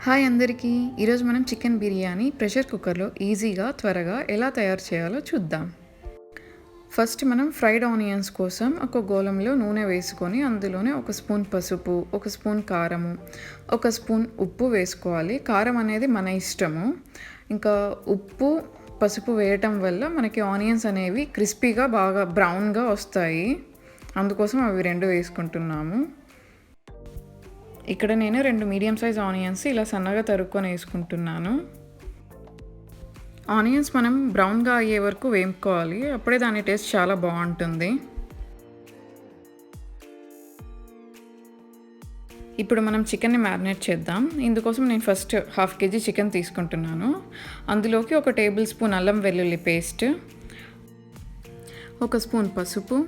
Hi అందరికీ. ఈరోజు మనం చికెన్ బిర్యానీ ప్రెషర్ కుక్కర్లో ఈజీగా త్వరగా ఎలా తయారు చేయాలో చూద్దాం. ఫస్ట్ మనం ఫ్రైడ్ ఆనియన్స్ కోసం ఒక గోళంలో నూనె వేసుకొని అందులోనే ఒక స్పూన్ పసుపు, ఒక స్పూన్ కారము, ఒక స్పూన్ ఉప్పు వేసుకోవాలి. కారం అనేది మన ఇష్టము. ఇంకా ఉప్పు, పసుపు వేయటం వల్ల మనకి ఆనియన్స్ అనేవి క్రిస్పీగా బాగా బ్రౌన్గా వస్తాయి. అందుకోసం అవి 2 వేసుకుంటున్నాము. ఇక్కడ నేను 2 మీడియం సైజ్ ఆనియన్స్ ఇలా సన్నగా తరుక్కొని వేసుకుంటున్నాను. ఆనియన్స్ మనం బ్రౌన్గా అయ్యే వరకు వేపుకోవాలి. అప్పుడే దాని టేస్ట్ చాలా బాగుంటుంది. ఇప్పుడు మనం చికెన్ని మ్యారినేట్ చేద్దాం. ఇందుకోసం నేను ఫస్ట్ 1/2 kg చికెన్ తీసుకుంటున్నాను. అందులోకి 1 టేబుల్ స్పూన్ అల్లం వెల్లుల్లి పేస్ట్, 1 స్పూన్ పసుపు,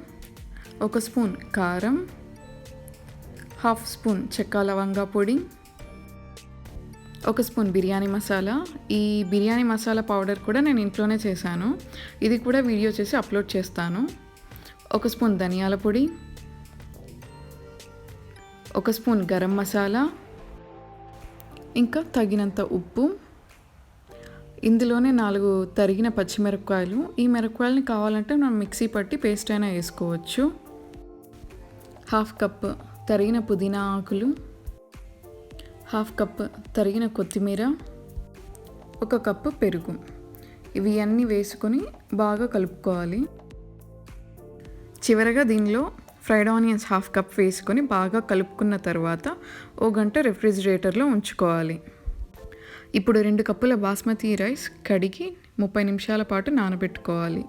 1 స్పూన్ కారం, 1/2 స్పూన్ చెక్క లవంగా పొడి, 1 స్పూన్ బిర్యానీ మసాలా. ఈ బిర్యానీ మసాలా పౌడర్ కూడా నేను ఇంట్లోనే చేశాను. ఇది కూడా వీడియో చేసి అప్లోడ్ చేస్తాను. 1 స్పూన్ ధనియాల పొడి, 1 స్పూన్ గరం మసాలా, ఇంకా తగినంత ఉప్పు. ఇందులోనే 4 తరిగిన పచ్చిమిరపకాయలు. ఈ మిరపకాయలని కావాలంటే మనం మిక్సీ పట్టి పేస్ట్ అయినా వేసుకోవచ్చు. 1/2 కప్ తరిగిన పుదీనా ఆకులు, 1/2 కప్ తరిగిన కొత్తిమీర, 1 కప్పు పెరుగు. ఇవి అన్నీ వేసుకొని బాగా కలుపుకోవాలి. చివరగా దీనిలో ఫ్రైడ్ ఆనియన్స్ 1/2 కప్ వేసుకొని బాగా కలుపుకున్న తర్వాత 1 గంట రెఫ్రిజిరేటర్లో ఉంచుకోవాలి. ఇప్పుడు 2 కప్పుల బాస్మతి రైస్ కడిగి 30 నిమిషాల పాటు నానబెట్టుకోవాలి.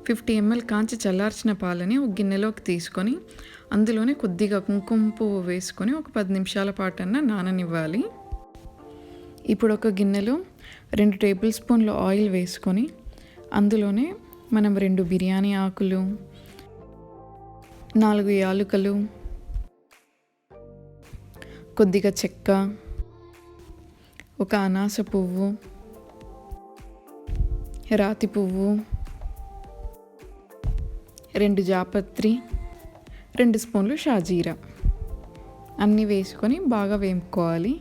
50 ml కాంచి చల్లార్చిన పాలని ఒక గిన్నెలోకి తీసుకొని అందులోనే కొద్దిగా కుంకుమ పువ్వు వేసుకొని ఒక 10 నిమిషాల పాటన్నా నాననివ్వాలి. ఇప్పుడు ఒక గిన్నెలో 2 టేబుల్ స్పూన్ల ఆయిల్ వేసుకొని అందులోనే మనం 2 బిర్యానీ ఆకులు, 4 యాలకులు, కొద్దిగా చెక్క, 1 అనాస పువ్వు, రాతి పువ్వు, 2 జాపత్రి, 2 స్పూన్లు షాజీరా అన్నీ వేసుకొని బాగా వేపుకోవాలి.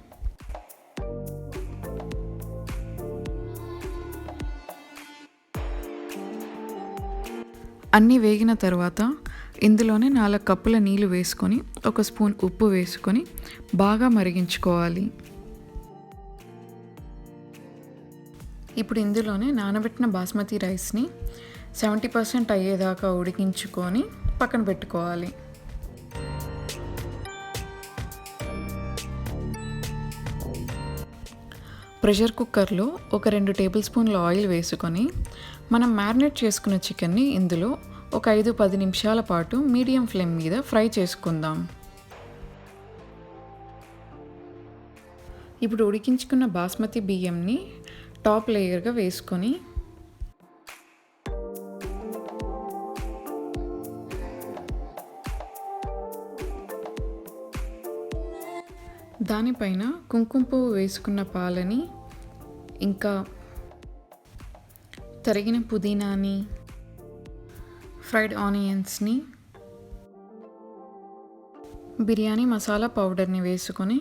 అన్నీ వేగిన తర్వాత ఇందులోనే 4 కప్పుల నీళ్ళు వేసుకొని 1 స్పూన్ ఉప్పు వేసుకొని బాగా మరిగించుకోవాలి. ఇప్పుడు ఇందులోనే నానబెట్టిన బాస్మతి రైస్ని 70% అయ్యేదాకా ఉడికించుకొని పక్కన పెట్టుకోవాలి. ప్రెషర్ కుక్కర్లో ఒక 2 టేబుల్ స్పూన్ల ఆయిల్ వేసుకొని మనం మ్యారినేట్ చేసుకున్న చికెన్ని ఇందులో ఒక 5-10 నిమిషాల పాటు మీడియం ఫ్లేమ్ మీద ఫ్రై చేసుకుందాం. ఇప్పుడు ఉడికించుకున్న బాస్మతి బియ్యంని టాప్ లేయర్గా వేసుకొని దానిపైన కుంకుమ పువ్వు వేసుకున్న పాలని, ఇంకా తరిగిన పుదీనాని, ఫ్రైడ్ ఆనియన్స్ని, బిర్యానీ మసాలా పౌడర్ని వేసుకొని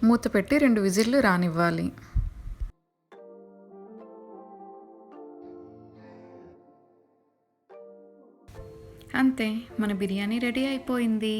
మూత పెట్టి 2 విజిల్లు రానివ్వాలి. అంతే, మన బిర్యానీ రెడీ అయిపోయింది.